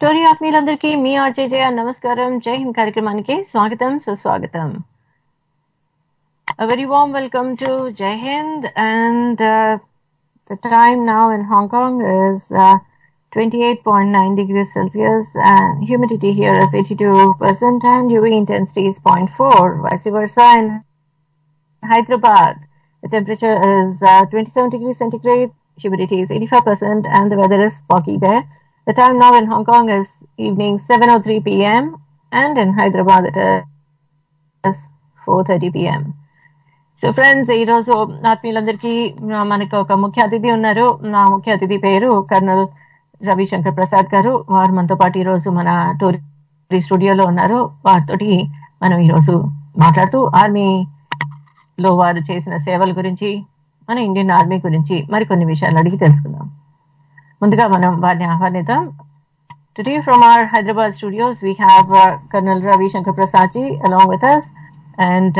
Tori ఆత్మీయులందరికీ మీ RJJaya నమస్కారం. జై హింద్ కార్యక్రమానికి స్వాగతం సుస్వాగతం. A very warm welcome to Jai Hind, and the time now in Hong Kong is 28.9 degrees Celsius and humidity here is 82% and UV intensity is 0.4. Vice versa in Hyderabad, the temperature is 27 degrees centigrade, humidity is 85% and the weather is foggy there. The time now in Hong Kong is evening 7:03 p.m. and in Hyderabad it is 4:30 p.m. So friends, ఈ రోజు ఆత్మీయులందరికీ మనకు ఒక ముఖ్య అతిథి ఉన్నారు. నా ముఖ్య అతిథి పేరు కర్నల్ రవి శంకర్ ప్రసాద్ గారు. వారు మనతో పాటు ఈ రోజు మన టోరీ స్టూడియోలో ఉన్నారు. వారితోటి మనం ఈరోజు మాట్లాడుతూ ఆర్మీలో వారు చేసిన సేవల గురించి, మన ఇండియన్ ఆర్మీ గురించి మరికొన్ని విషయాలు అడిగి తెలుసుకుందాం. ముందుగా మనం వారిని ఆహ్వానిద్దాం. Today from our Hyderabad studios we have Colonel Ravi Shankar Prasad ji along with us, and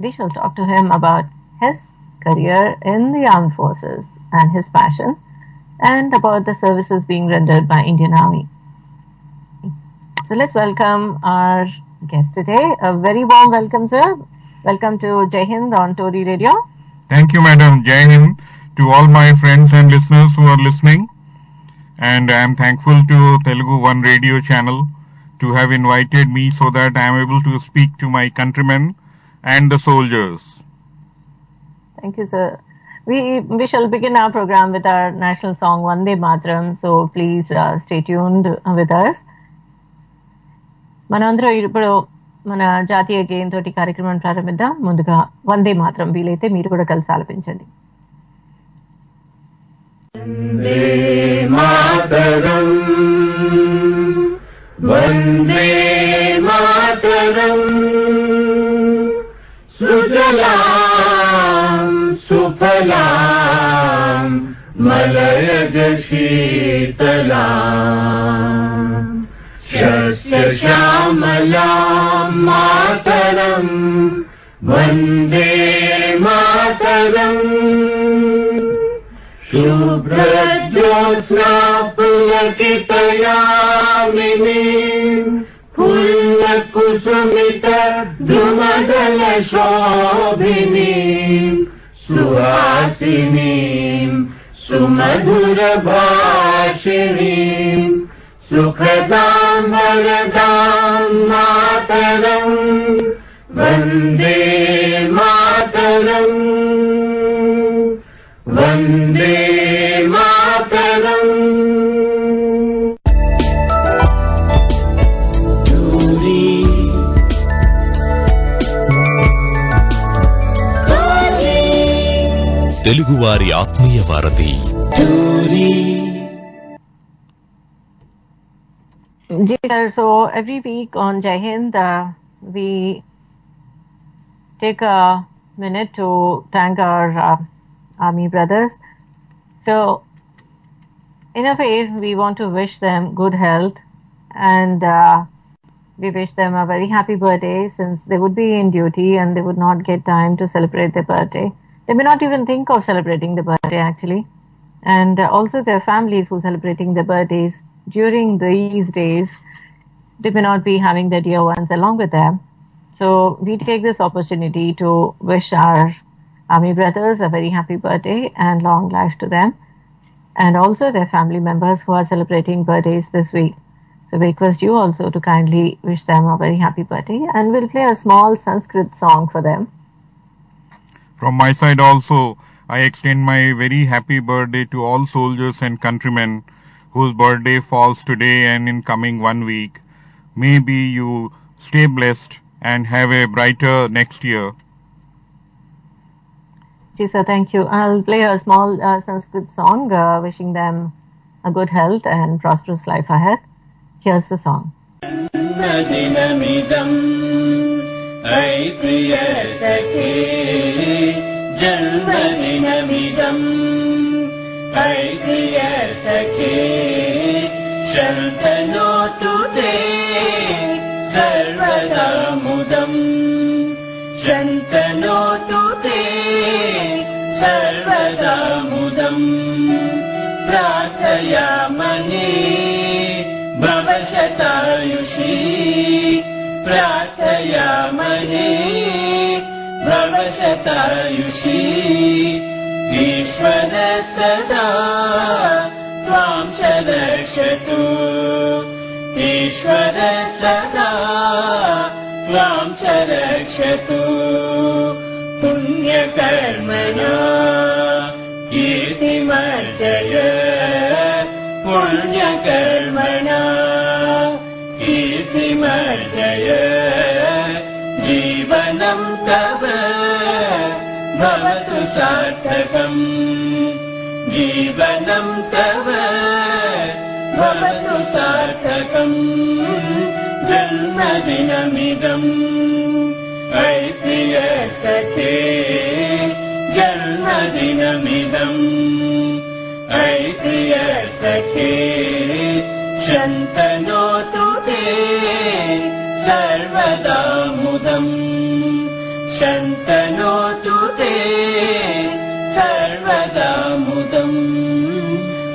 we shall talk to him about his career in the armed forces and his passion and about the services being rendered by Indian Army. So let's welcome our guest today. A very warm welcome, sir. Welcome to Jai Hind on Tori Radio. Thank you, madam. Jai Hind to all my friends and listeners who are listening. And I am thankful to Telugu One radio channel to have invited me so that I am able to speak to my countrymen and the soldiers. Thank you, sir. We shall begin our program with our national song Vande Mataram, so please stay tuned with us. మనందరం ఇప్పుడు మన జాతీయ గేయం తోటి కార్యక్రమాన్ని ప్రారంభిద్దాం. ముందుగా వందే మాతరం వీలైతే మీరు కూడా కలిసి ఆలపించండి. వందే మాతరం వందే మాతరం సుజలాం సుఫలాం మలయజ శీతలాం శస్య శ్యామలాం మాతరం వందే మాతరం శుభ్రజ్యోత్స్నా పులకితయామినీం పుల్లకుసుమిత ద్రుమదల శోభినీం సుహాసినీం సుమధుర భాషిణీం సుఖదాం వరదాం మాతరం వందే మాతరం వందే మాతరం. తెలుగువారి ఆత్మీయ వారధి So every week on Jai Hind we take a minute to thank our Army brothers. So in a way we want to wish them good health, and we wish them a very happy birthday, since they would be in duty and they would not get time to celebrate their birthday. They may not even think of celebrating the birthday actually, and also their families who are celebrating their birthdays during these days, they may not be having their dear ones along with them. So we take this opportunity to wish our Army brothers a very happy birthday and long life to them, and also their family members who are celebrating birthdays this week. So we request you also to kindly wish them a very happy birthday, and we'll play a small Sanskrit song for them. From my side also, I extend my very happy birthday to all soldiers and countrymen whose birthday falls today and in coming 1 week. Maybe you stay blessed and have a brighter next year. Ji sir, thank you. I'll play a small Sanskrit song wishing them a good health and prosperous life ahead. Here's the song. Nadinamidam ay priya sakhe janmadinamidam ay priya sakhe shantanotu te sarvada mudam shantanotu te sarvada mudam prathayamani bhava प्रार्थयामहे भवशतायुषी ईश्वर सदा त्वां च रक्षतु ईश्वर सदा त्वां च रक्षतु पुण्यकर्मणा कीर्तिमर्जय पुण्यकर्मणा कीर्तिमर्जय जीवनं तव भवतु सार्थकम् जीवनं तव भवतु सार्थकम् जन्मदिनमिदम् अयि प्रिय सखे जन्मदिनमिदम् अयि प्रिय सखे शन्तनोतु ते सर्वदा मुदम् शन्तनोतु ते सर्वदा मुदम्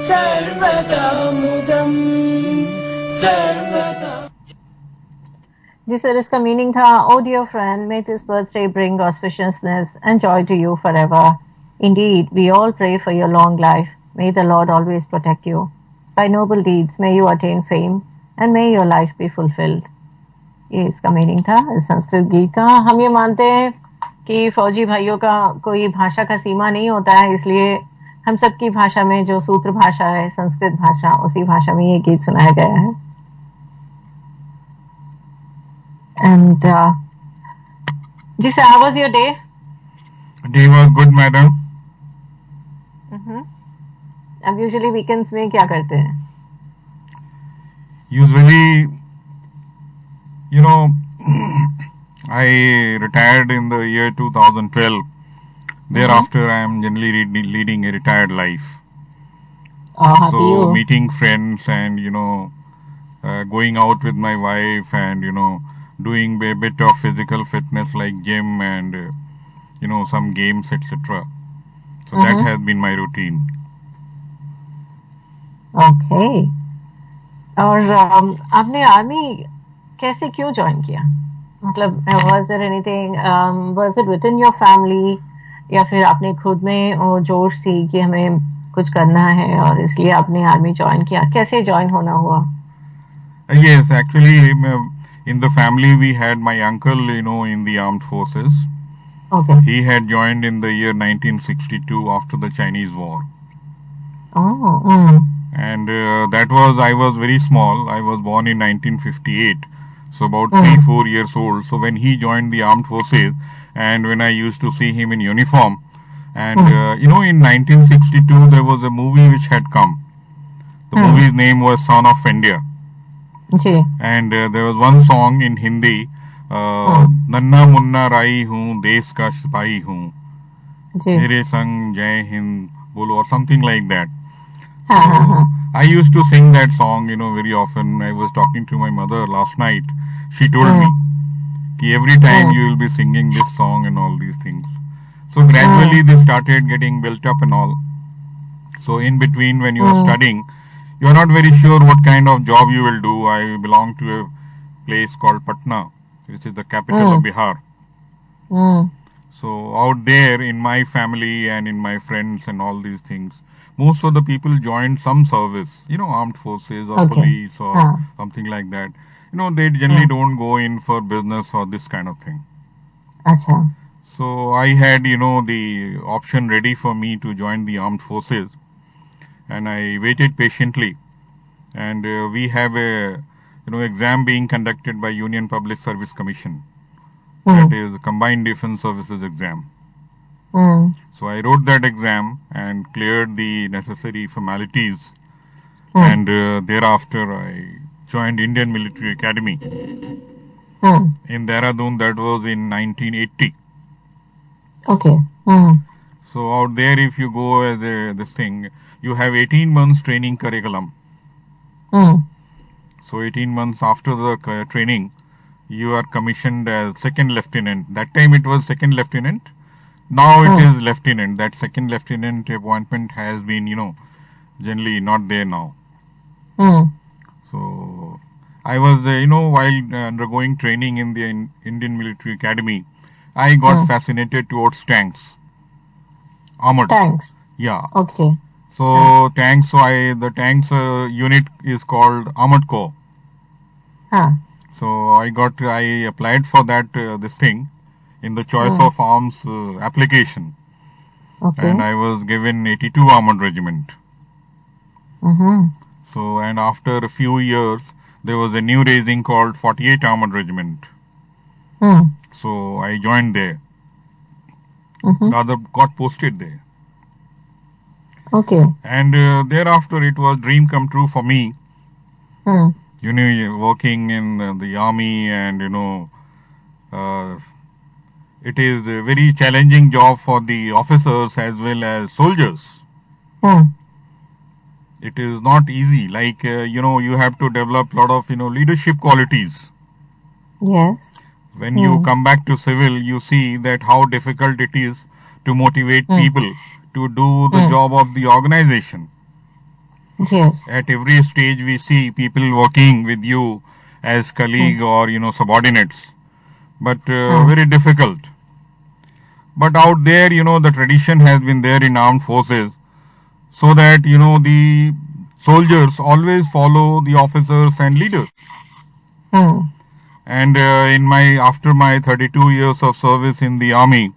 सर्वदा मुदम् सर्वदा. जी सर, इसका मीनिंग था, O dear friend, may this birthday bring auspiciousness and joy to you forever. Indeed, we all pray for your long life. May the Lord always protect you. By noble deeds may you attain fame and may your life be fulfilled. ये इसका meaning था इस संस्कृत गीत का. हम ये मानते हैं कि फौजी भाइयों का कोई भाषा का सीमा नहीं होता है, इसलिए हम सबकी भाषा में जो सूत्र भाषा है, संस्कृत भाषा, उसी भाषा में ये गीत सुनाया गया है. And ji sir, how was your day? Day was good, madam. अब usually weekends में क्या करते हैं? Usually, you know, I retired in the year 2012. Thereafter, I am generally leading a retired life. Happy So, you. meeting friends and, you know, going out with my wife and, you know, doing a bit of physical fitness like gym and, you know, some games, etc. So, that has been my routine. Okay. और आपने army कैसे क्यों join किया? मतलब was there anything, was it within your family या फिर आपने खुद में वो जोश थी कि हमें कुछ करना है और इसलिए आपने आर्मी ज्वाइन किया? कैसे ज्वाइन होना हुआ? Yes, actually, in the family we had my uncle, you know, in the armed forces. Okay. He had joined in the year 1962 after the Chinese War. Oh. And that was, I was very small. I was born in 1958. So about 3-4 years old. So when he joined the armed forces and when I used to see him in uniform and you know, in 1962 there was a movie which had come. The movie's name was Son of India. Ji. And there was one song in Hindi, Nanna Munna Rai Hoon, Desh Ka Sipahi Hoon, ji. Mere Sang Jai Hind Bolo, or something like that. So, I used to sing that song, you know, very often. I was talking to my mother last night. She told me, ki every time you will be singing this song and all these things. So gradually they started getting built up and all. So in between when you are studying, you are not very sure what kind of job you will do. I belong to a place called Patna, which is the capital of Bihar. So out there in my family and in my friends and all these things, most of the people joined some service, you know, armed forces or police or something like that. You know, they generally don't go in for business or this kind of thing. अच्छा. So I had, you know, the option ready for me to join the armed forces, and I waited patiently. And we have a, you know, exam being conducted by Union Public Service Commission. That is Combined Defense Services exam. So I wrote that exam and cleared the necessary formalities. And thereafter I joined Indian Military Academy in Dehradun. That was in 1980. Okay. So out there, if you go as this thing, you have 18 months training curriculum. So 18 months after the training, you are commissioned as second lieutenant. That time it was second lieutenant. Now it is lieutenant. That second lieutenant appointment has been, you know, generally not there now. So I was, while undergoing training in the Indian Military Academy, I got fascinated towards tanks, armored. Tanks. Yeah. Okay. So tanks. So the tanks unit is called Armoured Corps. So I applied for that this thing in the choice of arms application, Okay. and I was given 82 Armored Regiment. So, and after a few years, there was a new raising called 48 Armored Regiment. So I joined there. Rather, got posted there. Okay. And thereafter, it was dream come true for me. Working in the army, and it is a very challenging job for the officers as well as soldiers. It is not easy. Like you have to develop a lot of leadership qualities. Yes. When you come back to civil, you see that how difficult it is to motivate people to do the job of the organization. Yes. At every stage, we see people working with you as colleague or subordinates, but very difficult. But out there, the tradition has been there in armed forces, so that the soldiers always follow the officers and leaders. And after my 32 years of service in the army,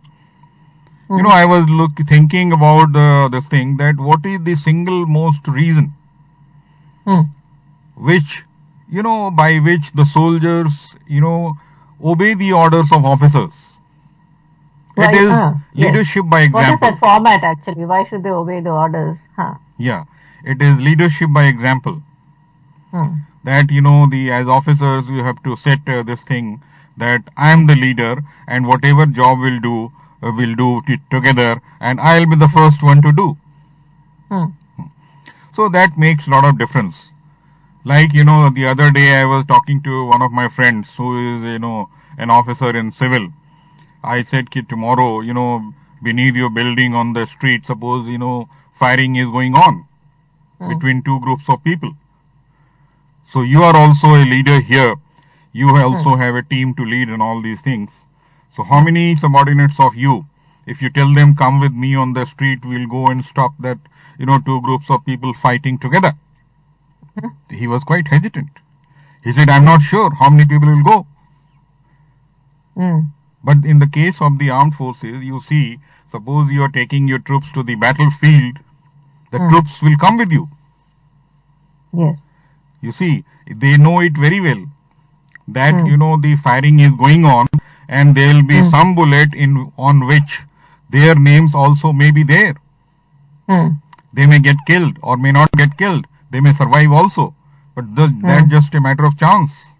I was thinking about this thing, that what is the single most reason which by which the soldiers obey the orders of officers. It is leadership by example. What is that format actually? Why should they obey the orders? Yeah, it is leadership by example. That as officers, we have to set this thing that I am the leader, and whatever job we'll do it together, and I'll be the first one to do. So that makes a lot of difference. Like the other day I was talking to one of my friends who is an officer in civil. I said, "Ki tomorrow beneath your building on the street, suppose firing is going on between two groups of people. So you are also a leader here. You also have a team to lead and all these things. So how many subordinates of you, if you tell them come with me on the street, will go and stop that two groups of people fighting together?" He was quite hesitant. He said, "I'm not sure how many people will go." But in the case of the armed forces, you see, suppose you are taking your troops to the battlefield, the troops will come with you. Yes. You see, they know it very well that the firing is going on, and there will be some bullet on which their names also may be there. They may get killed or may not get killed. They may survive also, but that's just a matter of chance.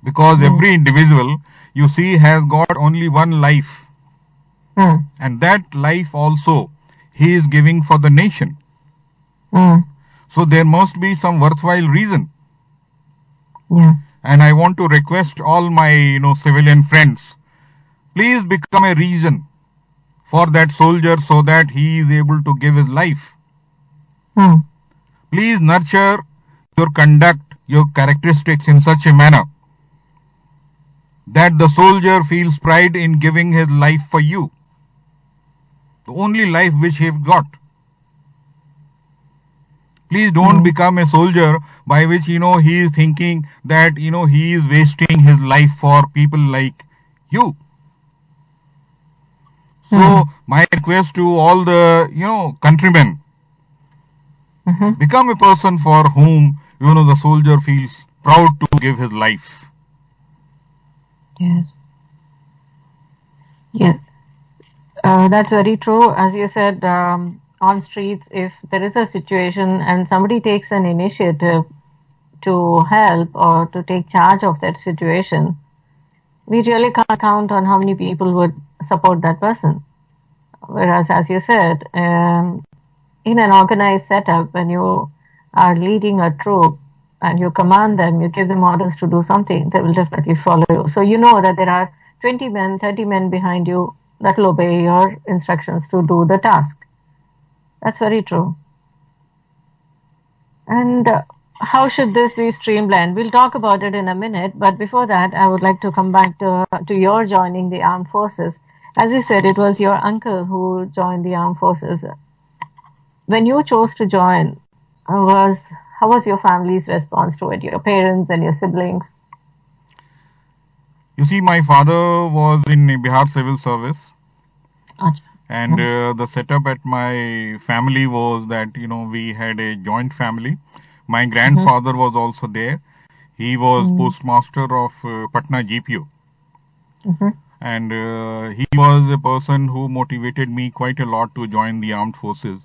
Because every individual, you see, has got only one life, and that life also he is giving for the nation. So there must be some worthwhile reason. And I want to request all my civilian friends, please become a reason for that soldier so that he is able to give his life. Please nurture your conduct, your characteristics in such a manner that the soldier feels pride in giving his life for you, the only life which he has got. Please don't become a soldier by which he is thinking that he is wasting his life for people like you. So my request to all the countrymen, become a person for whom the soldier feels proud to give his life. Yes. Yes. That's very true. As you said, on streets, if there is a situation and somebody takes an initiative to help or to take charge of that situation, we really can't count on how many people would support that person. Whereas, as you said, in an organized setup, when you are leading a troop and you command them, you give them orders to do something, they will definitely follow you. So you know that there are 20 men, 30 men behind you that will obey your instructions to do the task. That's very true. And how should this be streamlined? We'll talk about it in a minute, but before that, I would like to come back to your joining the armed forces. As you said, it was your uncle who joined the armed forces. When you chose to join, was how was your family's response to it? Your parents and your siblings? You see, my father was in Bihar Civil Service, Acha. and the setup at my family was that we had a joint family. My grandfather was also there. He was postmaster of Patna GPO, and he was a person who motivated me quite a lot to join the armed forces,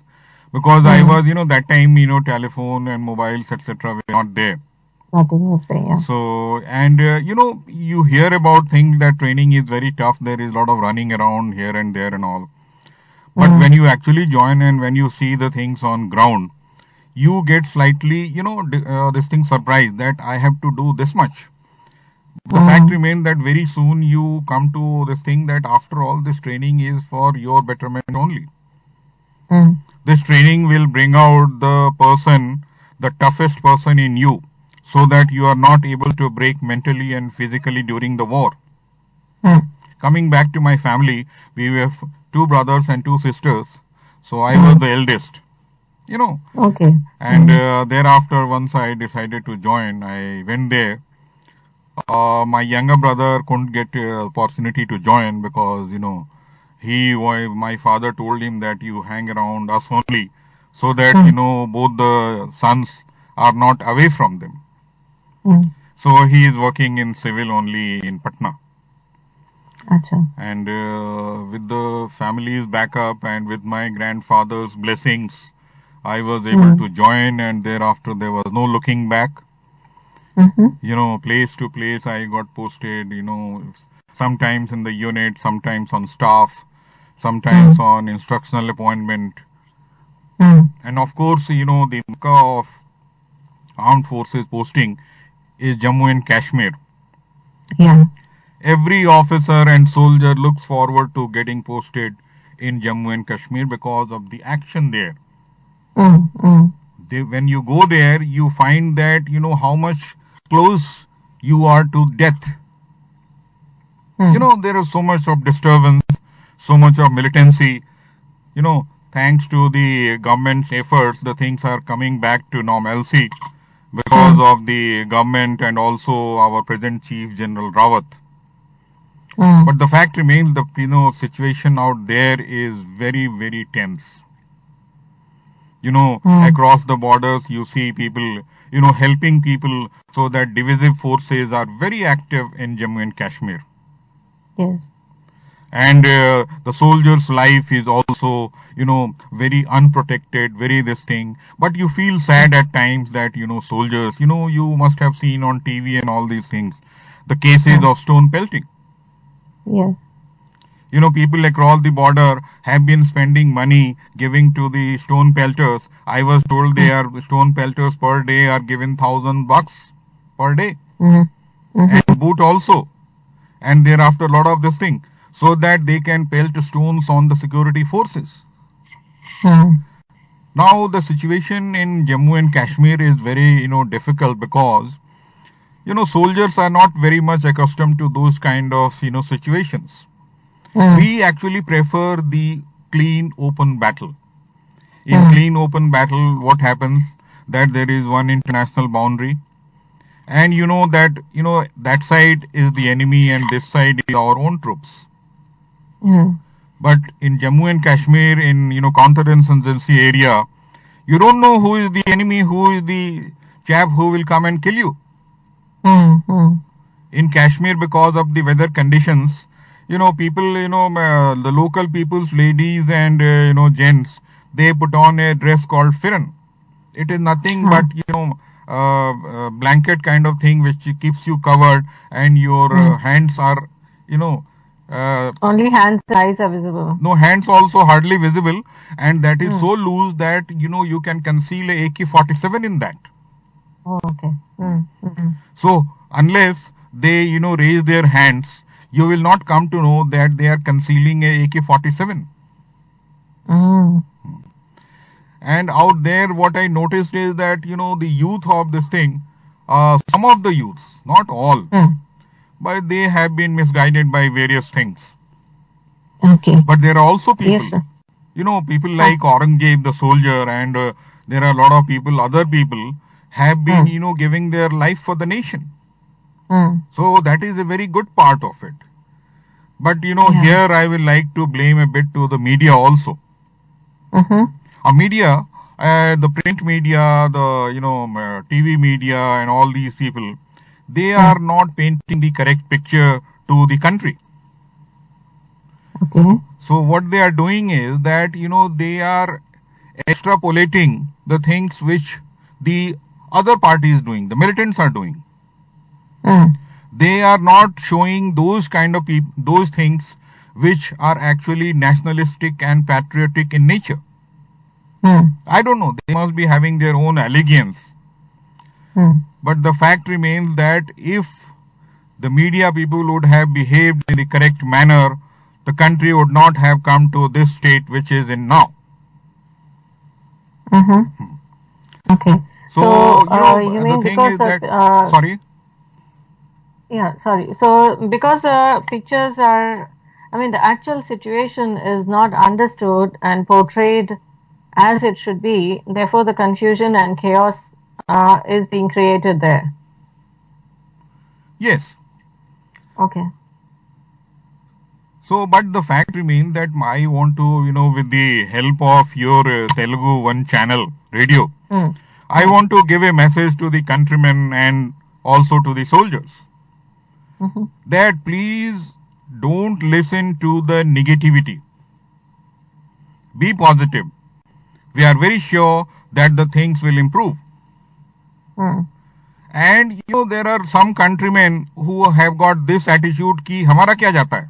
because I was, that time, telephone and mobiles, etc., were not there. Nothing was there, yeah. So, and you hear about things that training is very tough. There is a lot of running around here and there and all. But when you actually join and when you see the things on ground, you get slightly, this thing surprised that I have to do this much. The fact remains that very soon you come to this thing that after all, this training is for your betterment only. This training will bring out the person, the toughest person in you, so that you are not able to break mentally and physically during the war. Coming back to my family, we were two brothers and two sisters, so I was the eldest. Okay. And thereafter, once I decided to join, I went there. My younger brother couldn't get opportunity to join because, my father told him that you hang around us only, so that, both the sons are not away from them. So he is working in civil only in Patna. Acha. And with the family's backup and with my grandfather's blessings, I was able to join, and thereafter there was no looking back. Place to place I got posted, sometimes in the unit, sometimes on staff, sometimes on instructional appointment. And of course, the Mecca of armed forces posting is Jammu and Kashmir. Yeah. Every officer and soldier looks forward to getting posted in Jammu and Kashmir because of the action there. When you go there, you find that, how much close you are to death. There is so much of disturbance, so much of militancy. Thanks to the government's efforts, the things are coming back to normalcy because of the government and also our present Chief General Rawat. But the fact remains, the situation out there is very, very tense. Across the borders, you see people, helping people, so that divisive forces are very active in Jammu and Kashmir. Yes. And the soldier's life is also, very unprotected, very this thing. But you feel sad at times that, soldiers, you must have seen on TV and all these things, the cases of stone pelting. Yes. People across the border have been spending money giving to the stone pelters. I was told they are stone pelters per day are given $1,000 per day. And boot also. And thereafter a lot of this thing, so that they can pelt stones on the security forces. Now the situation in Jammu and Kashmir is very, difficult because, soldiers are not very much accustomed to those kind of, situations. We actually prefer the clean, open battle. In clean, open battle, what happens? That there is one international boundary. And that side is the enemy and this side is our own troops. But in Jammu and Kashmir, in, counterinsurgency area, you don't know who is the enemy, who is the chap who will come and kill you. In Kashmir, because of the weather conditions, people, the local people's ladies and, gents, they put on a dress called firan. It is nothing but, blanket kind of thing which keeps you covered, and your hands are, only hands and eyes are visible. No, hands also hardly visible, and that is so loose that, you can conceal a AK-47 in that. Oh, okay. So, unless they, raise their hands, you will not come to know that they are concealing a AK-47. And out there, what I noticed is that, the youth of this thing, some of the youths, not all, but they have been misguided by various things. Okay. But there are also people, Yes, sir. People like Aurangzeb, the soldier, and there are a lot of people, other people, have been, giving their life for the nation. So that is a very good part of it. But, Yeah. here I will like to blame a bit to the media also. Media, the print media, the, TV media and all these people, they are not painting the correct picture to the country. Okay. So what they are doing is that, they are extrapolating the things which the other party is doing, the militants are doing. They are not showing those kind of those things which are actually nationalistic and patriotic in nature. I don't know, they must be having their own allegiance. But the fact remains that if the media people would have behaved in the correct manner, the country would not have come to this state which is in now. Okay. So, you the mean thing because is of, that, sorry? yeah, sorry. So because pictures are, I mean, the actual situation is not understood and portrayed as it should be, therefore the confusion and chaos is being created there. Yes. Okay. So, but the fact remains that I want to, with the help of your Telugu One channel radio, I want to give a message to the countrymen and also to the soldiers that please don't listen to the negativity. Be positive. We are very sure that the things will improve. And there are some countrymen who have got this attitude ki hamara kya jata hai.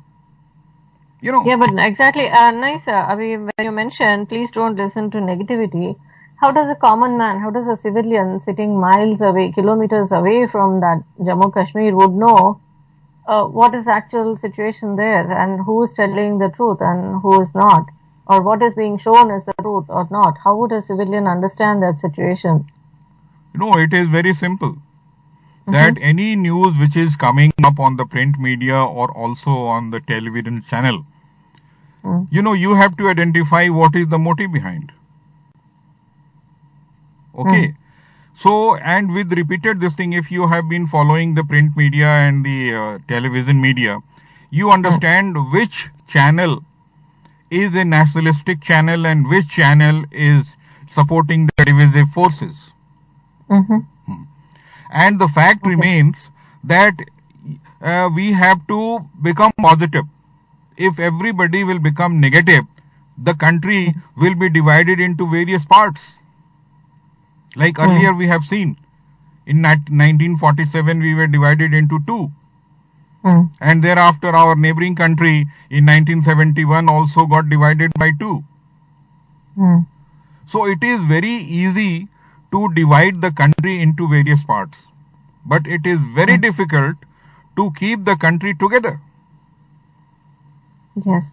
Yeah, but exactly. Nice. Abhi, when you mentioned, please don't listen to negativity. How does a common man, how does a civilian sitting miles away, kilometers away from that Jammu Kashmir would know what is actual situation there and who is telling the truth and who is not, or what is being shown is the truth or not? How would a civilian understand that situation? It is very simple. That any news which is coming up on the print media or also on the television channel, you have to identify what is the motive behind. Okay. So, and with repeated this thing, if you have been following the print media and the television media, you understand which channel is a nationalistic channel and which channel is supporting the divisive forces. And the fact remains that we have to become positive. If everybody will become negative, the country will be divided into various parts. Like earlier we have seen, in 1947 we were divided into two. And thereafter our neighboring country in 1971 also got divided by two. So it is very easy to divide the country into various parts. But it is very difficult to keep the country together. Yes.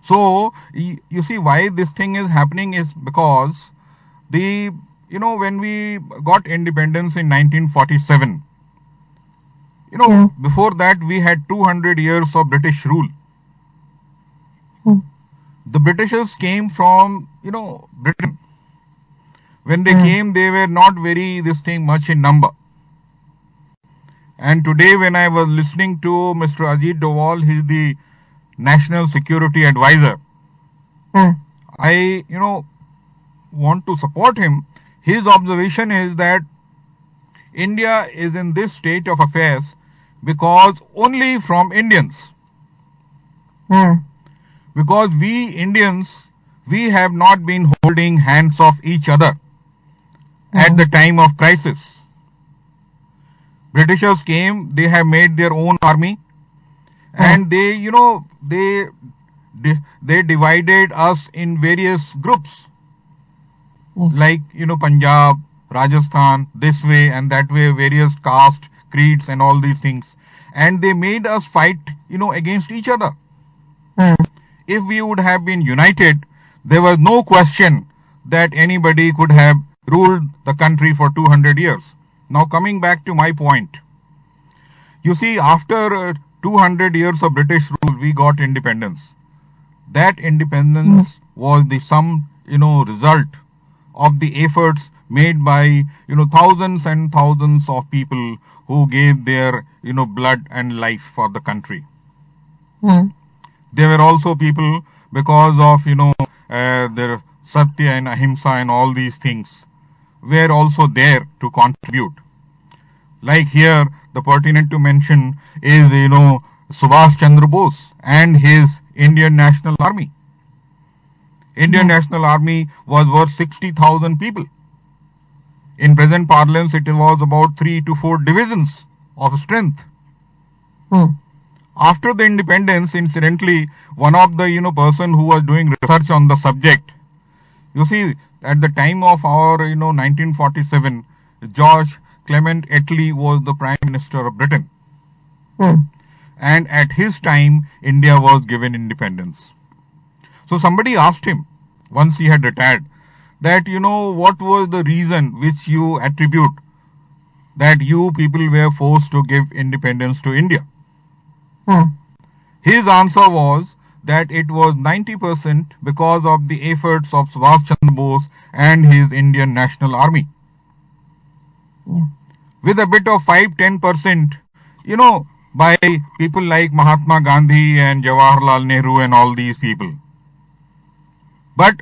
So, you see why this thing is happening is because when we got independence in 1947, before that we had 200 years of British rule. The Britishers came from, Britain. When they came, they were not very, much in number. And today when I was listening to Mr. Ajit Doval, he's the National Security Advisor. I, want to support him. His observation is that India is in this state of affairs because only from Indians. Because we Indians, we have not been holding hands of each other at the time of crisis. Britishers came, they have made their own army and they, they divided us in various groups. Like, Punjab, Rajasthan, this way and that way, various caste, creeds and all these things. And they made us fight, against each other. If we would have been united, there was no question that anybody could have ruled the country for 200 years. Now coming back to my point. You see, after 200 years of British rule, we got independence. That independence was the result of the efforts made by, thousands and thousands of people who gave their, blood and life for the country. There were also people, because of, their Satya and Ahimsa and all these things, were also there to contribute. Like here, the pertinent to mention is, Subhash Chandra Bose and his Indian National Army. Indian National Army was worth 60,000 people. In present parlance, it was about 3 to 4 divisions of strength. After the independence, incidentally, one of the, person who was doing research on the subject, you see, at the time of our, 1947, George Clement Attlee was the Prime Minister of Britain. And at his time, India was given independence. So somebody asked him, once he had retired, that, what was the reason which you attribute that you people were forced to give independence to India? His answer was that it was 90% because of the efforts of Subhash Chandra Bose and his Indian National Army. With a bit of 5-10%, by people like Mahatma Gandhi and Jawaharlal Nehru and all these people. But,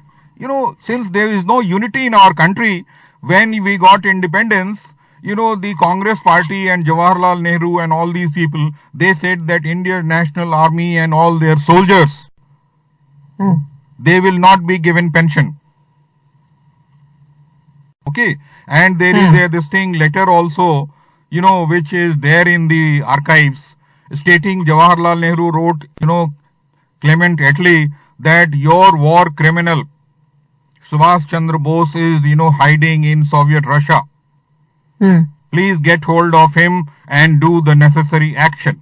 since there is no unity in our country, when we got independence, the Congress party and Jawaharlal Nehru and all these people, they said that Indian National Army and all their soldiers, they will not be given pension. Okay. And there is this thing letter also, which is there in the archives, stating Jawaharlal Nehru wrote, Clement Attlee, that your war criminal, Subhash Chandra Bose, is, hiding in Soviet Russia. Please get hold of him and do the necessary action.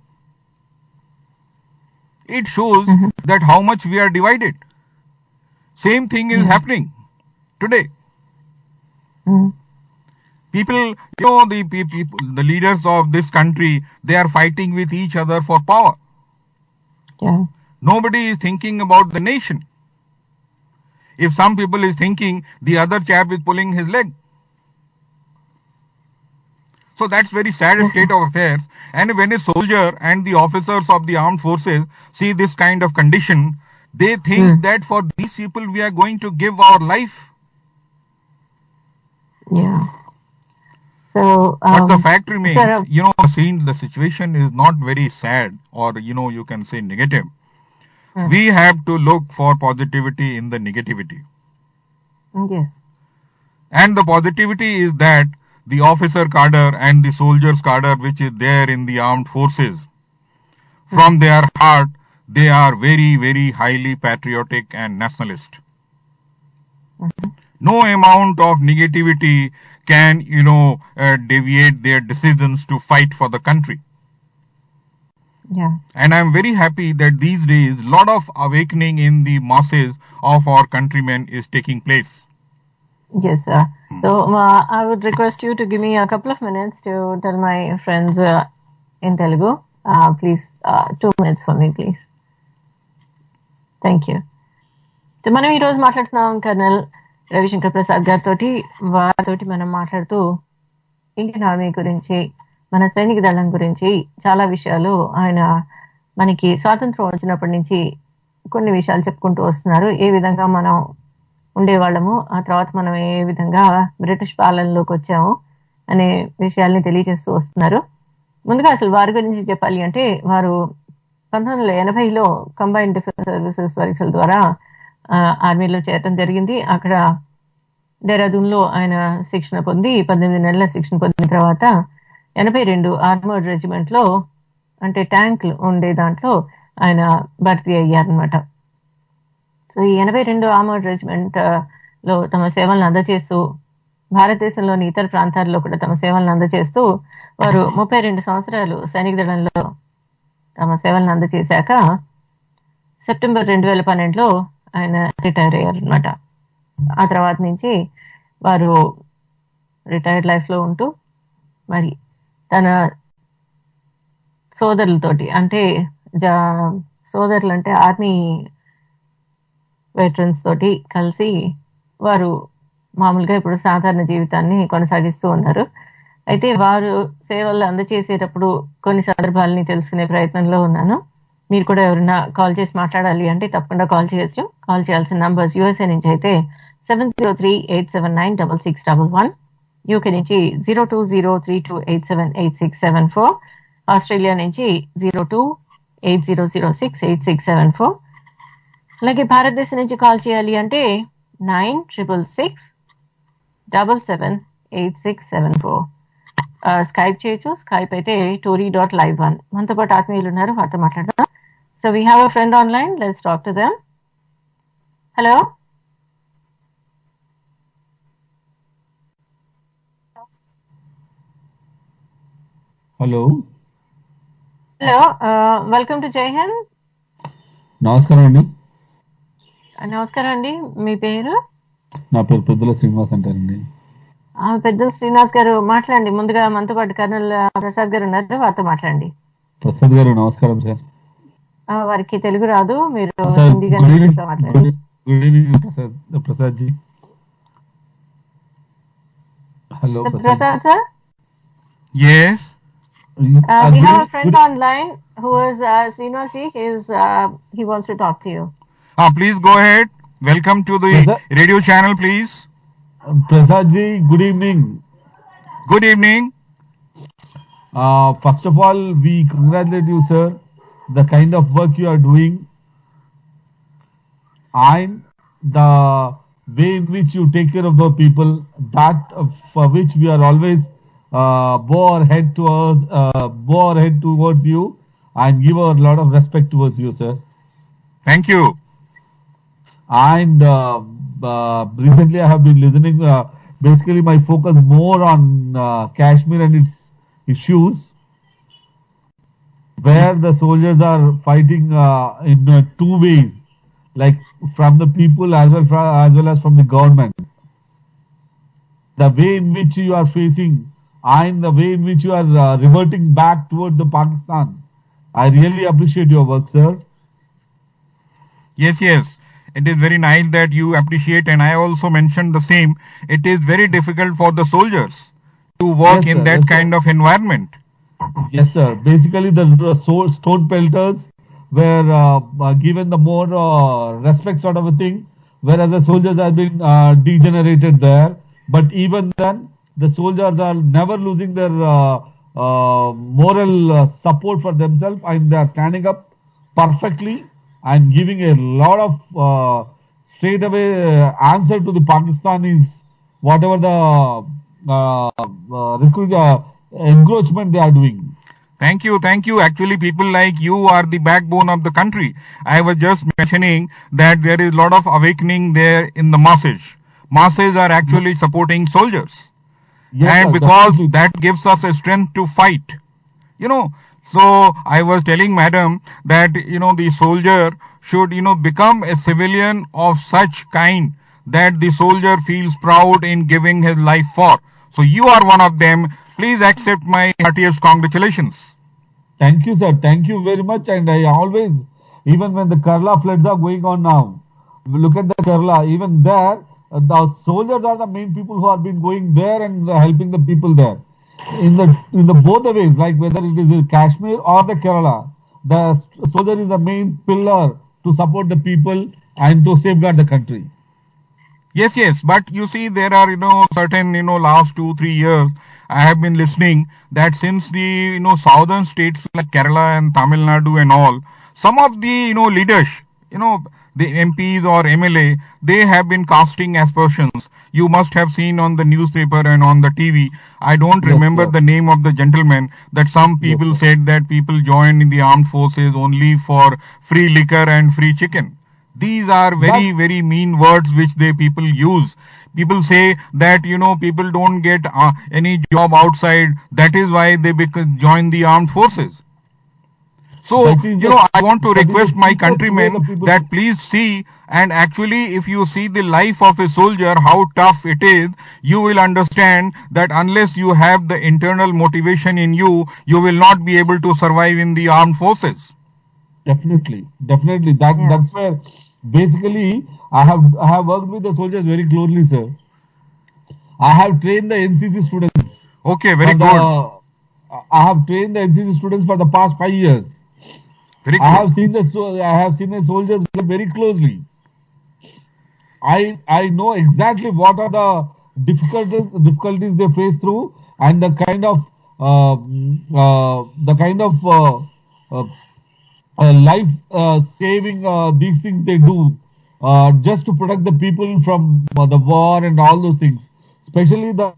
It shows that how much we are divided. Same thing is happening today. People, the leaders of this country, they are fighting with each other for power. Nobody is thinking about the nation. If some people is thinking, the other chap is pulling his leg. So that's very sad state of affairs. And when a soldier and the officers of the armed forces see this kind of condition, they think that for these people we are going to give our life. So, but the fact remains, seeing the situation is not very sad or, you can say negative. We have to look for positivity in the negativity. Yes. And the positivity is that the officer cadre and the soldiers cadre which is there in the armed forces, from their heart, they are very, very highly patriotic and nationalist. No amount of negativity can, deviate their decisions to fight for the country. And I'm very happy that these days, a lot of awakening in the masses of our countrymen is taking place. Yes, sir. So, I would request you to give me a couple of minutes to tell my friends in Telugu. Please, 2 minutes for me, please. Thank you. So, మనం ఈరోజు మాట్లాడుతున్నాం colonel Ravishankar Prasad గారితో. వారితోటి మనం మాట్లాడుతూ Indian army గురించి, మన సైనిక దళం గురించి చాలా విషయాలు ఆయన మనకి స్వాతంత్రం వచ్చినప్పటి నుంచి కొన్ని విషయాలు చెప్పుకుంటూ వస్తున్నారు. ఏ విధంగా మనం ఉండేవాళ్ళము, ఆ తర్వాత మనం ఏ విధంగా బ్రిటిష్ పాలనలోకి వచ్చాము అనే విషయాల్ని తెలియజేస్తూ వస్తున్నారు. ముందుగా అసలు వారి గురించి చెప్పాలి అంటే, వారు 1980లో కంబైన్డ్ డిఫెన్స్ సర్వీసెస్ పరీక్షల ద్వారా ఆర్మీలో చేరటం జరిగింది. అక్కడ డెహ్రాదూన్లో ఆయన శిక్షణ పొంది 18 నెలల శిక్షణ పొందిన తర్వాత 82 ఆర్మర్డ్ రెజిమెంట్ లో, అంటే ట్యాంకులు ఉండే దాంట్లో ఆయన భర్తీ అయ్యారనమాట. సో ఈ 82 ఆర్మర్డ్ రెజిమెంట్ లో తమ సేవలను అందజేస్తూ, భారతదేశంలోని ఇతర ప్రాంతాల్లో కూడా తమ సేవలను అందజేస్తూ వారు 32 సంవత్సరాలు సైనిక దళంలో తమ సేవలను అందజేశాక సెప్టెంబర్ 2012లో ఆయన రిటైర్ అయ్యారనమాట. ఆ తర్వాత నుంచి వారు రిటైర్డ్ లైఫ్లో ఉంటూ మరి తన సోదరులతోటి అంటే సోదరులు అంటే ఆర్మీ వెటరన్స్ తోటి కలిసి వారు మామూలుగా ఇప్పుడు సాధారణ జీవితాన్ని కొనసాగిస్తూ ఉన్నారు. అయితే వారు సేవలు అందజేసేటప్పుడు కొన్ని సందర్భాలని తెలుసుకునే ప్రయత్నంలో ఉన్నాను. మీరు కూడా ఎవరైనా కాల్ చేసి మాట్లాడాలి అంటే తప్పకుండా కాల్ చేయొచ్చు. కాల్ చేయాల్సిన నంబర్స్ యూఎస్ఏ నుంచి అయితే 703-879-6611, యూకే నుంచి 02032878674, ఆస్ట్రేలియా నుంచి 0280068674, అలాగే భారతదేశం నుంచి కాల్ చేయాలి అంటే 9667778674. స్కైప్ చేయొచ్చు. స్కైప్ అయితే Tori.live1. మనతో పాటు ఆత్మీయులు ఉన్నారు, వారితో మాట్లాడదాం. So we have a friend online. Let's talk to them. Hello hello hello welcome to జై హింద్. నమస్కారం అండి. నమస్కారం అండి. మీ పేరు? నా పేరు పెద్దల శ్రీనివాస్ అంటారండి. పెద్దల శ్రీనివాస్ గారు మాట్లాడండి. ముందుగా మనతో పాటు కర్నల్ ప్రసాద్ గారు ఉన్నారు, వారితో మాట్లాడండి. ప్రసాద్ గారు నమస్కారం సార్. వారికి తెలుగు రాదు, మీరు సార్ హిందీగా గుడ్ ఇంగ్లీష్లో మాట్లాడండి. Evening Prasad ji. Hello Prasad sir. Yes. We have a friend online who is Srinivas ji. He wants to talk to you. Please go ahead. Welcome to the radio channel, please. Prasad ji, good evening. Good evening. First of all, we congratulate you, sir, the kind of work you are doing and the way in which you take care of the people, that for which we are always bow our head towards you and give a lot of respect towards you, sir. Thank you. And recently I have been listening, basically my focus more on Kashmir and its issues, where the soldiers are fighting in two ways, like from the people as well as from the government. The way in which you are facing and the way in which you are reverting back towards the Pakistan. I really appreciate your work, sir. Yes. It is very nice that you appreciate, and I also mentioned the same. It is very difficult for the soldiers to work in that kind of environment. Yes, sir. Basically, the stone pelters were given the more respect sort of a thing, whereas the soldiers have been degenerated there. But even then, the soldiers are never losing their moral support for themselves, and they are standing up perfectly and giving a lot of straight away answer to the Pakistanis, whatever the encroachment they are doing. Thank you. Actually, people like you are the backbone of the country. I was just mentioning that there is a lot of awakening there in the masses. Masses are actually supporting soldiers. Yes, And sir, because definitely. that gives us a strength to fight. So I was telling madam that, the soldier should, become a civilian of such kind that the soldier feels proud in giving his life for. So you are one of them. Please accept my heartiest congratulations. Thank you, sir. Thank you very much. And I always, even when the Kerala floods are going on now, look at the Kerala, even there, the soldiers are the main people who have been going there and helping the people there. In the both the ways, like whether it is in Kashmir or the Kerala, the soldier is the main pillar to support the people and to safeguard the country. Yes. But you see, there are, certain, last 2-3 years, I have been listening that since the, southern states like Kerala and Tamil Nadu and all, some of the, leaders, the MPs or MLA, they have been casting aspersions. You must have seen on the newspaper and on the TV. I don't remember the name of the gentleman, that some people said that people join in the armed forces only for free liquor and free chicken. These are very, very mean words which people use. People say that, people don't get any job outside. That is why they join the armed forces. So, That is the I want to that is the request my cheapest way countrymen the people. that please see, and actually if you see the life of a soldier, how tough it is, you will understand that unless you have the internal motivation in you, you will not be able to survive in the armed forces. Definitely, definitely. Yeah. That's where basically I have worked with the soldiers very closely, sir. I have trained the NCC students Okay, very for good. the. I have trained the NCC students for the past 5 years. Very good. I have seen the soldiers very closely. I know exactly what are the difficulties they face through, and the kind of uh, life saving these things they do just to protect the people from the war and all those things. Especially the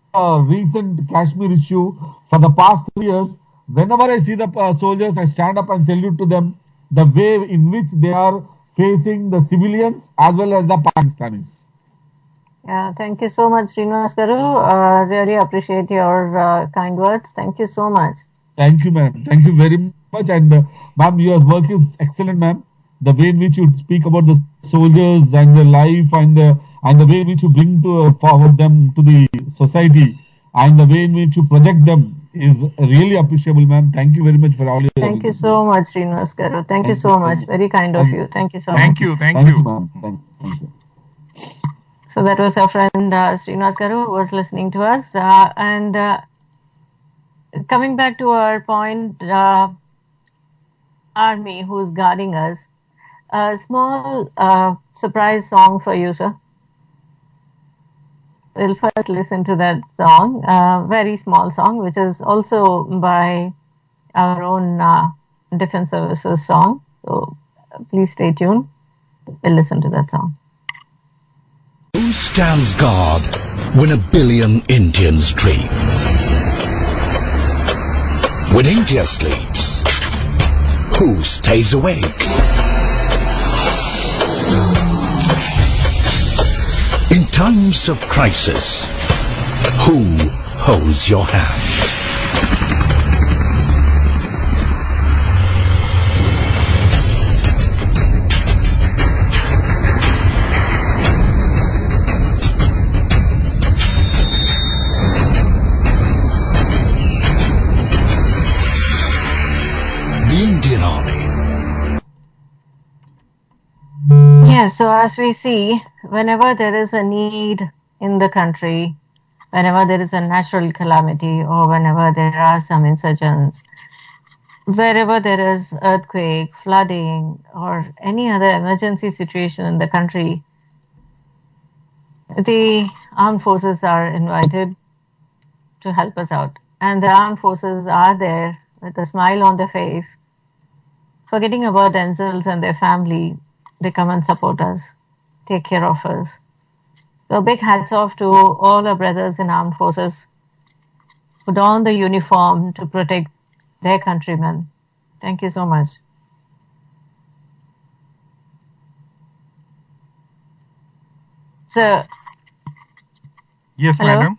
recent Kashmir issue for the past 3 years. Whenever I see the soldiers, I stand up and salute to them. The way in which they are facing the civilians as well as the Pakistanis. Yeah, thank you so much, Srinivas Garu. Really appreciate your kind words. Thank you so much. Thank you, ma'am. Thank you very much. And ma'am, your work is excellent, ma'am. The way in which you speak about the soldiers and their life and the way in which you bring to forward them to the society and the way in which you project them is really appreciable, ma'am. Thank you very much for all your Thank you services, so ma'am. much, Srinivas Garu. Thank you Thank you. so much. Very kind of Thank, you. Thank you so much. Thank you, thank thank you, you. ma'am. Thank you. So that was our friend Srinivas Garu who was listening to us. And coming back to our point, army who's guarding us. A small surprise song for you, sir. We'll first listen to that song, very small song, which is also by our own Defense Services song. So please stay tuned. We'll listen to that song. Who stands guard when a billion Indians dream? When India sleeps, who stays awake? In times of crisis, who holds your hand? The Indian Army. Yes, so as we see, whenever there is a need in the country, whenever there is a natural calamity or whenever there are some insurgents, wherever there is earthquake, flooding, or any other emergency situation in the country, the armed forces are invited to help us out. And the armed forces are there with a smile on their face, forgetting about themselves and their family. They come and support us, take care of us. So big hats off to all our brothers in armed forces who don the uniform to protect their countrymen. Thank you so much. So, Yes, hello? madam.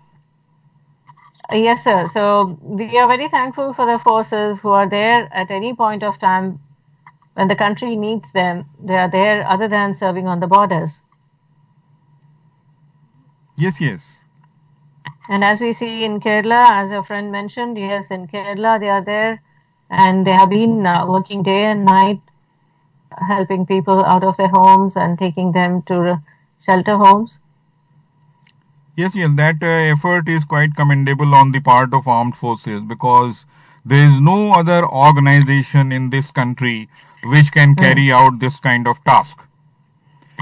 Yes, sir. So we are very thankful for the forces who are there at any point of time when the country needs them. They are there other than serving on the borders. Yes, yes. And as we see in Kerala, as your friend mentioned, yes, in Kerala they are there and they have been working day and night helping people out of their homes and taking them to shelter homes. Yes, yes, that effort is quite commendable on the part of armed forces because there is no other organization in this country which can carry out this kind of task.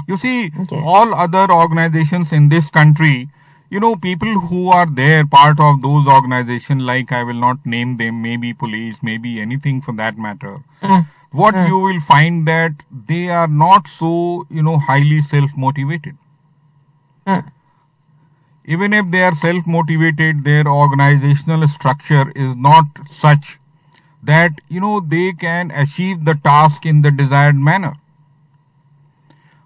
You see, Okay. all other organizations in this country, people who are there, part of those organizations, like I will not name them, maybe police, maybe anything for that matter. What you will find that they are not so, highly self-motivated. Even if they are self-motivated, their organizational structure is not such that, they can achieve the task in the desired manner.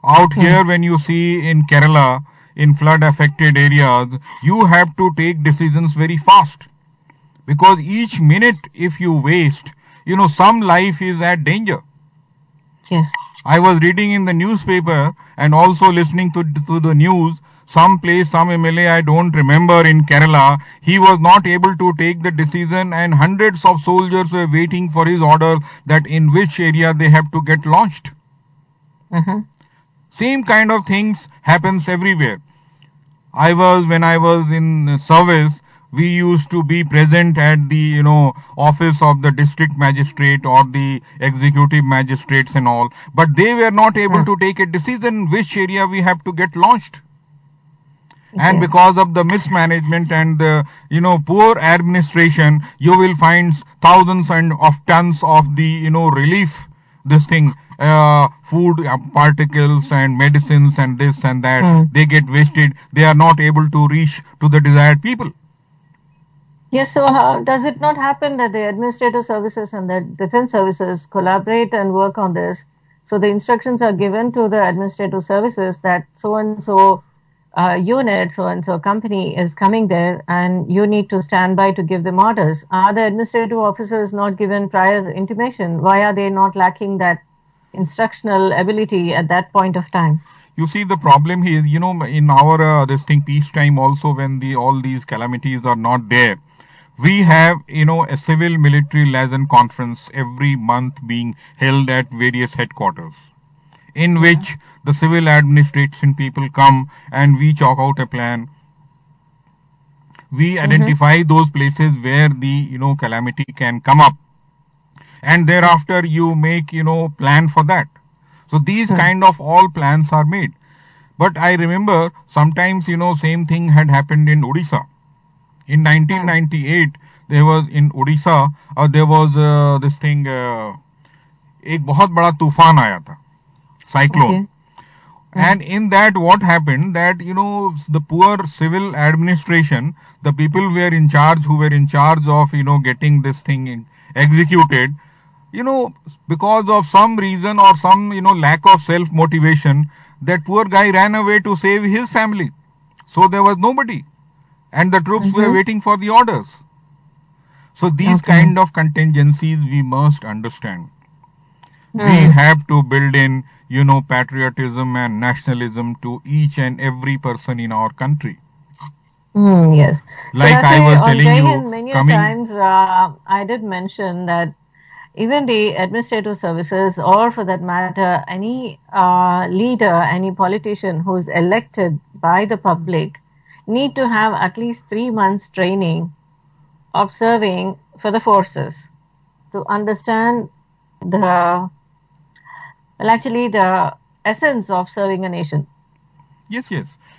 Out here, when you see in Kerala, in flood affected areas, you have to take decisions very fast. Because each minute if you waste, some life is at danger. Yes. I was reading in the newspaper and also listening to the news. Some place, some MLA, I don't remember, in Kerala, he was not able to take the decision, and hundreds of soldiers were waiting for his order that in which area they have to get launched. Mm-hmm. Same kind of things happens everywhere. When I was in service, we used to be present at the, office of the district magistrate or the executive magistrates and all, but they were not able to take a decision which area we have to get launched. And Yes. because of the mismanagement and the, poor administration, you will find thousands of tons of the, relief, food particles and medicines and this and that, they get wasted. They are not able to reach to the desired people. Yes, so how does it not happen that the administrative services and the defense services collaborate and work on this? So the instructions are given to the administrative services that so-and-so unit, so-and-so company is coming there and you need to stand by to give them orders. Are the administrative officers not given prior intimation? Why are they not lacking that instructional ability at that point of time? You see, the problem here, in our peacetime also, when all these calamities are not there, we have, a civil military liaison conference every month being held at various headquarters, in which the civil administration people come and we chalk out a plan. We identify those places where the, calamity can come up. And thereafter you make, plan for that. So these kind of all plans are made. But I remember sometimes, same thing had happened in Odisha. In 1998, there was in Odisha, there was एक बहुत बड़ा तूफान आया था, cyclone. Okay. And in that, what happened that, the poor civil administration, the people who were in charge of, getting this thing executed, because of some reason or some, lack of self-motivation, that poor guy ran away to save his family. So there was nobody. And the troops were waiting for the orders. So these kind of contingencies we must understand. We have to build in, patriotism and nationalism to each and every person in our country. Yes. Like So I was on telling Jai you, Hind, many times I did mention that even the administrative services, or for that matter, any leader, any politician who is elected by the public, need to have at least 3 months training of serving for the forces to understand the essence of serving a nation. Yes.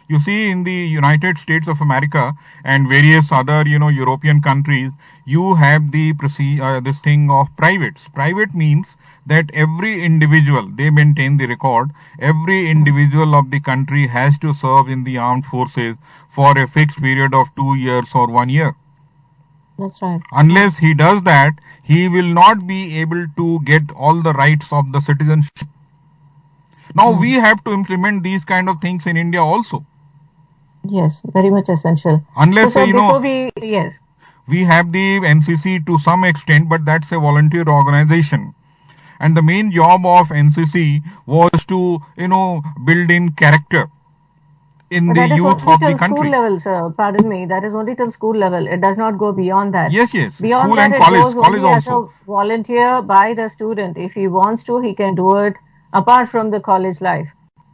You see, in the United States of America and various other, European countries, you have this thing of privates. Private means that every individual, they maintain the record, every individual of the country has to serve in the armed forces for a fixed period of 2 years or 1 year. That's right. Unless he does that, he will not be able to get all the rights of the citizenship. Now we have to implement these kind of things in India also. Yes, very much essential. Unless, So before we have the NCC to some extent, but that's a volunteer organization. And the main job of NCC was to, build in character in the youth of the country. School level, sir. Pardon me. That is only till school level. It does not go beyond that. Yes. Beyond School that, and it college. goes College only also. as a volunteer by the student. If he wants to, he can do it apart from the college life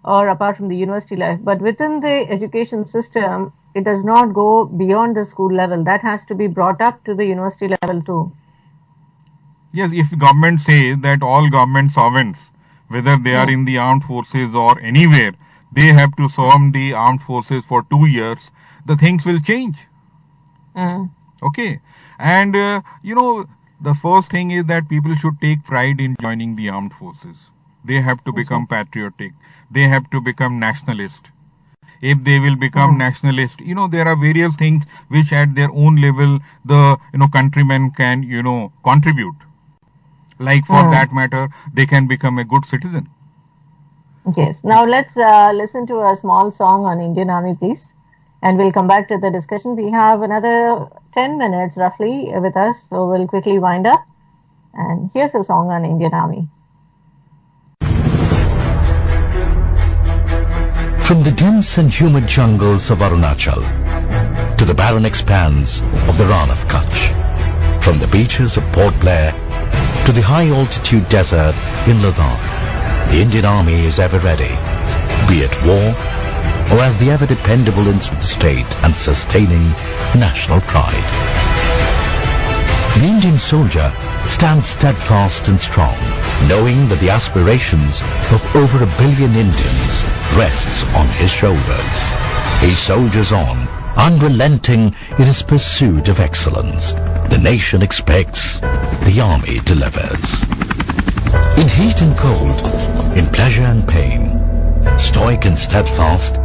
or apart from the university life. But within the education system, it does not go beyond the school level. That has to be brought up to the university level too. Yes, if government says that all government servants, whether they are in the armed forces or anywhere, they have to serve the armed forces for 2 years, the things will change. Okay. And, the first thing is that people should take pride in joining the armed forces. They have to become patriotic. They have to become nationalist. If they will become nationalist, there are various things which at their own level the, countrymen can, contribute. Like for that matter, they can become a good citizen. Yes. Now let's listen to a small song on Indian Army, please. And we'll come back to the discussion. We have another 10 minutes roughly with us, so we'll quickly wind up. And here's a song on Indian Army. From the dense and humid jungles of Arunachal to the barren expanse of the Rann of Kutch, from the beaches of Port Blair to the high-altitude desert in Ladakh, the Indian Army is ever ready, be it war or as the ever-dependable instrument of the state and sustaining national pride. The Indian soldier stands steadfast and strong, knowing that the aspirations of over 1 billion Indians rests on his shoulders. He soldiers on, unrelenting in his pursuit of excellence. The nation expects, the army delivers. In heat and cold, in pleasure and pain, stoic and steadfast,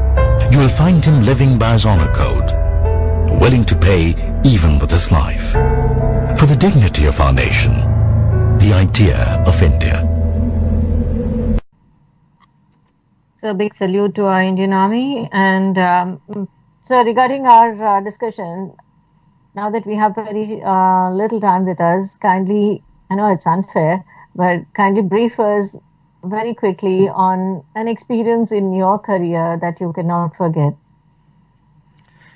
you will find him living by his honor code, willing to pay even with his life for the dignity of our nation, the idea of India. So, big salute to our Indian Army. And so, regarding our discussion, now that we have very little time with us, kindly, I know it's unfair, but kindly brief us very quickly on an experience in your career that you cannot forget.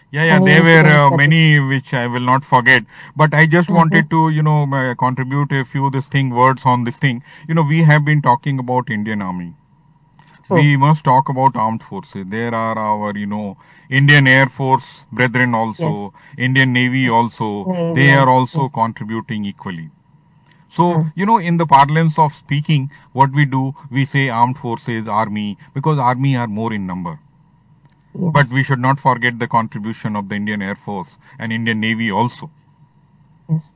Yeah, there were many which I will not forget. But I just wanted to, contribute a few words on this thing. We have been talking about Indian Army. True. We must talk about armed forces. There are our, Indian Air Force brethren also, Yes. Indian Navy also. Navy, They are also yes. contributing equally. So, in the parlance of speaking, what we do, we say armed forces, army, because army are more in number. Yes. But we should not forget the contribution of the Indian Air Force and Indian Navy also. Yes.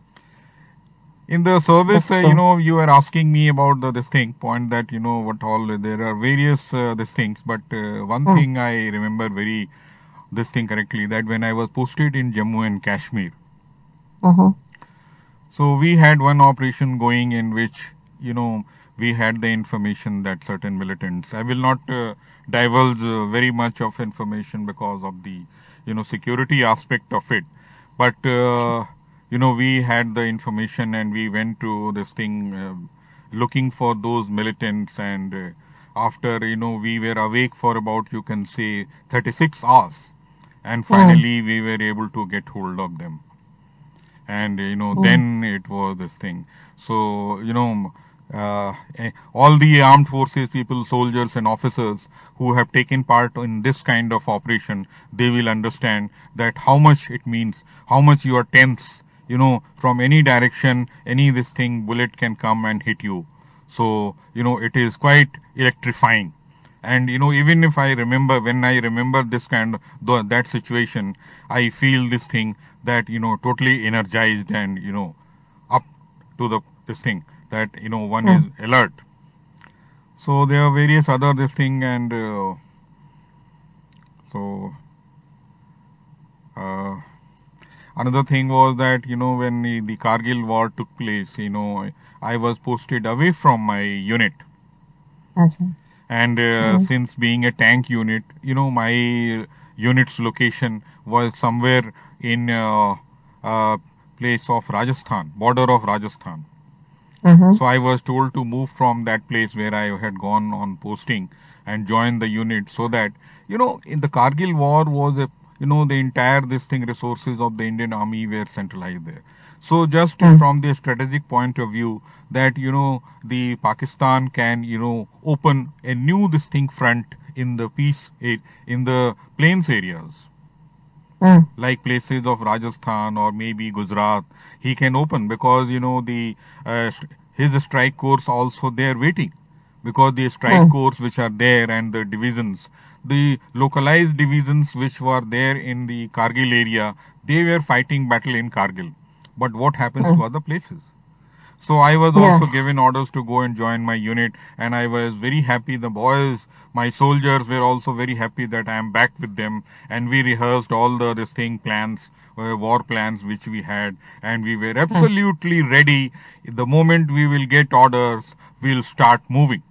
In the service, That's true. you were asking me about this point that, what all, there are various these things. But one thing I remember this thing correctly, that when I was posted in Jammu and Kashmir, so we had one operation going in which, we had the information that certain militants, I will not divulge very much of information because of the, security aspect of it. But, we had the information and we went to this thing looking for those militants, and after, we were awake for about, 36 hours. And finally, we were able to get hold of them. And, then it was this thing. So, all the armed forces people, soldiers and officers who have taken part in this kind of operation, they will understand that how much it means, how much you are tense, from any direction, bullet can come and hit you. So, it is quite electrifying. And, even if when I remember this that situation, I feel this thing that, totally energized and, up to this thing that, one is alert. So there are various other and another thing was that, when the Kargil war took place, I was posted away from my unit. Okay. And since being a tank unit, my unit's location was somewhere in place of Rajasthan, border of Rajasthan. So I was told to move from that place where I had gone on posting and join the unit, so that, in the Kargil war was the entire resources of the Indian Army were centralized there. So just from the strategic point of view, that, the Pakistan can, open a new front in the in the plains areas. Like places of Rajasthan or maybe Gujarat, he can open because, his strike corps also there waiting. Because the strike corps which are there and the divisions, the localized divisions which were there in the Kargil area, they were fighting battle in Kargil. But what happens to other places? So I was also given orders to go and join my unit, and I was very happy. The boys, my soldiers, were also very happy that I am back with them, and we rehearsed all the plans, war plans which we had, and we were absolutely ready. The moment we will get orders, we'll start moving.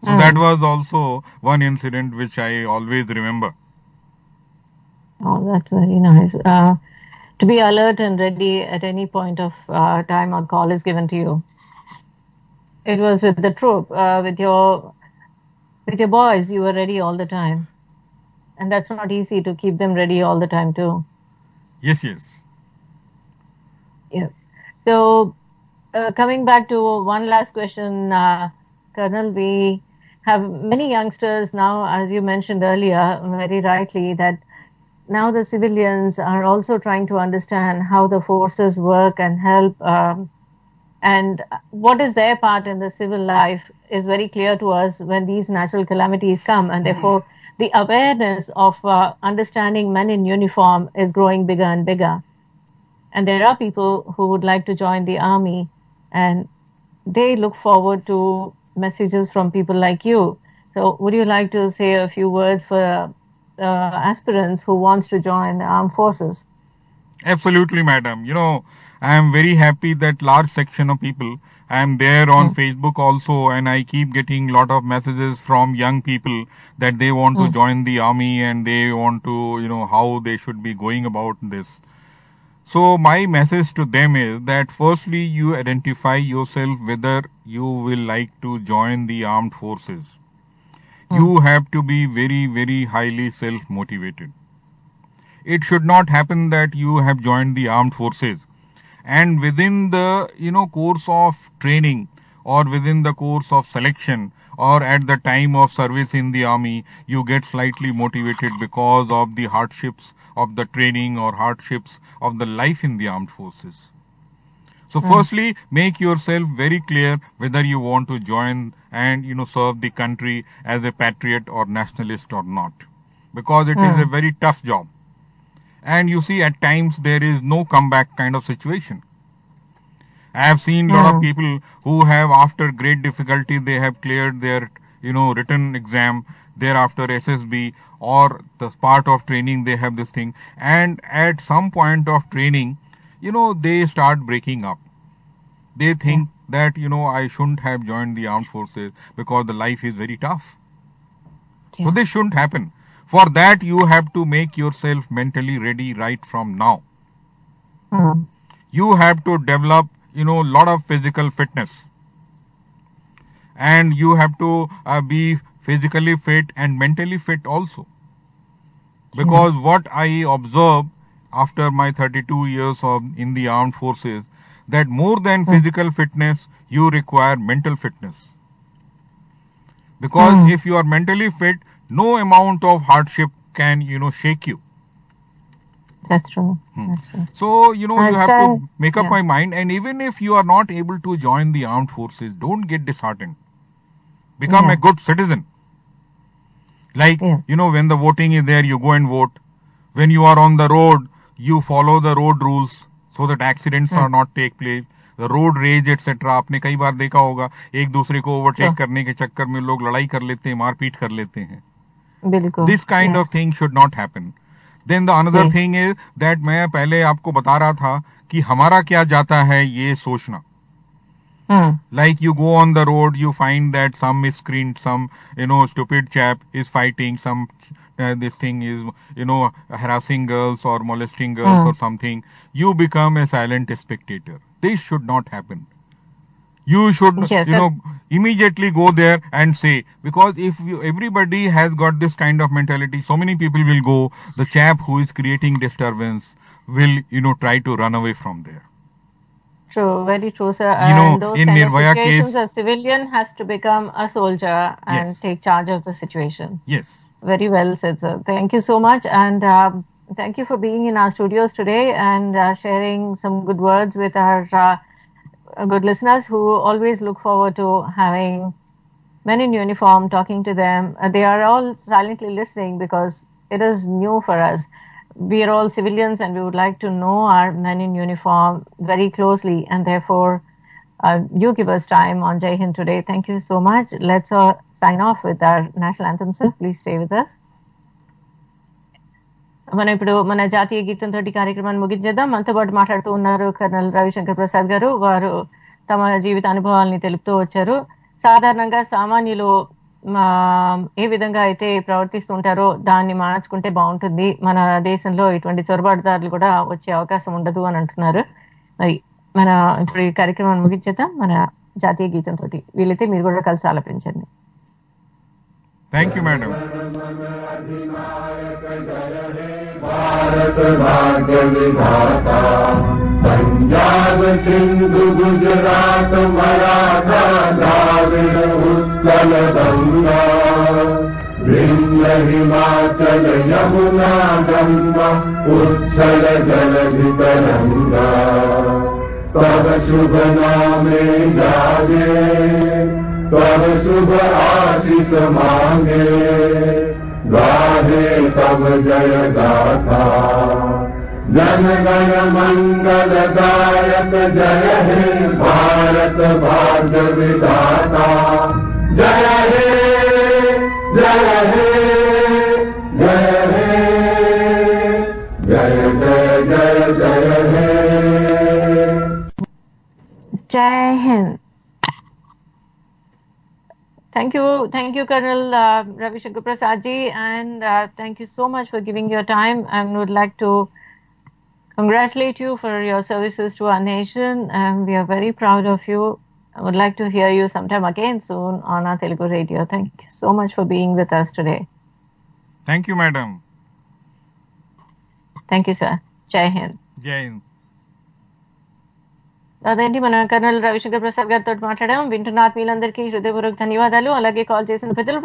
So that was also one incident which I always remember. Oh, that's very nice. to be alert and ready at any point of time a call is given to you. It was with the troop, with your boys, you were ready all the time. And that's not easy to keep them ready all the time too. Yes, yes. Yeah. So coming back to one last question, Colonel, we have many youngsters now, as you mentioned earlier, very rightly, that now the civilians are also trying to understand how the forces work and help, and what is their part in the civil life is very clear to us when these natural calamities come, and therefore the awareness of understanding men in uniform is growing bigger and bigger. And there are people who would like to join the army, and they look forward to messages from people like you. So would you like to say a few words for aspirants who wants to join the armed forces? Absolutely, madam. I am very happy that large section of people, I am there on Facebook also, and I keep getting lot of messages from young people that they want to join the army and they want to, how they should be going about this. So my message to them is that firstly, you identify yourself whether you will like to join the armed forces. You have to be very, very highly self-motivated. It should not happen that you have joined the armed forces and within the, course of training or within the course of selection or at the time of service in the army, you get slightly motivated because of the hardships of the training or hardships of the life in the armed forces. So firstly, make yourself very clear whether you want to join and, serve the country as a patriot or nationalist or not. Because it is a very tough job. And you see, at times there is no comeback kind of situation. I have seen a lot of people who have, after great difficulty, they have cleared their, written exam, thereafter SSB or the part of training, they have this thing. And at some point of training, they start breaking up. They think that, I shouldn't have joined the armed forces because the life is very tough. Yeah. So this shouldn't happen. For that, you have to make yourself mentally ready right from now. You have to develop, lot of physical fitness. And you have to be physically fit and mentally fit also. Because what I observe after my 32 years in the armed forces, that more than physical fitness, you require mental fitness. Because if you are mentally fit, no amount of hardship can, shake you. That's true. That's true. So, you have to make up my mind. And even if you are not able to join the armed forces, don't get disheartened. Become a good citizen. Like, when the voting is there, you go and vote. When you are on the road, you follow the road rules so that accidents are not take place. The road rage etc. आपने कई बार देखा होगा, एक दूसरे को overtake करने के चक्कर में लोग लड़ाई कर लेते हैं, मारपीट कर लेते हैं. This kind of thing should not happen. Then the another thing is that मैं पहले आपको बता रहा था कि हमारा क्या जाता है ये सोचना. Like you go on the road, you find that some miscreant, some, stupid chap is fighting, some, this thing is, harassing girls or molesting girls or something. You become a silent spectator. This should not happen. You should, immediately go there and say, because if everybody has got this kind of mentality, so many people will go, the chap who is creating disturbance will, try to run away from there. True, very true, sir. In those kind Nirvaya of situations, a civilian has to become a soldier and take charge of the situation. Yes. Very well said, sir. Thank you so much. And thank you for being in our studios today and sharing some good words with our good listeners who always look forward to having men in uniform, talking to them. They are all silently listening because it is new for us. We are all civilians and we would like to know our men in uniform very closely, and therefore you give us time on Jai Hind today. Thank you so much. Let's sign off with our national anthem, sir. Please stay with us. మనం ఇప్పుడు మన జాతీయ గీతంతో కార్యక్రమాన్ని ముగించేద్దాం. మనతో పాటు మాట్లాడుతూ ఉన్నారు colonel Ravishankar Prasad గారు. వారు తమ జీవిత అనుభవాల్ని తెలుపుతూ వచ్చారు. సాధారణంగా సామాన్యులు ఏ విధంగా అయితే ప్రవర్తిస్తుంటారో దాన్ని మార్చుకుంటే బాగుంటుంది, మన దేశంలో ఇటువంటి చొరబాటుదారులు కూడా వచ్చే అవకాశం ఉండదు అని అంటున్నారు. మరి మన ఇప్పుడు ఈ కార్యక్రమాన్ని ముగించేద్దాం మన జాతీయ గీతంతో. వీలైతే మీరు కూడా కలిసి ఆలపించండి. Thank you madam. भारत भाग्य विधाता पंजाब सिंधु गुजरात मराठा द्राविड़ उत्कल गंगा विंध्य हिमाचल यमुना गंगा उच्छल जलधि तरंगा तब शुभ नामे जागे तब शुभ आशीष मांगे गाहे तब जय गाथा जन गण मंगल गायक जय हे भारत भाग्य विधाता जय हे जय हे जय हे जय जय जय जय हे. जय Hind. Thank you, Colonel Ravi Shankar Prasad ji, and thank you so much for giving your time. I would like to congratulate you for your services to our nation, and we are very proud of you. I would like to hear you sometime again soon on our Telugu radio. Thank you so much for being with us today. Thank you, madam. Thank you, sir. Jai Hind. Jai Hind. అదేంటి మన colonel Ravishankar Prasad గారితో మాట్లాడాం. వింటున్న ఆత్మీయులందరికీ హృదయపూర్వక ధన్యవాదాలు. అలాగే call చేసిన ప్రజలు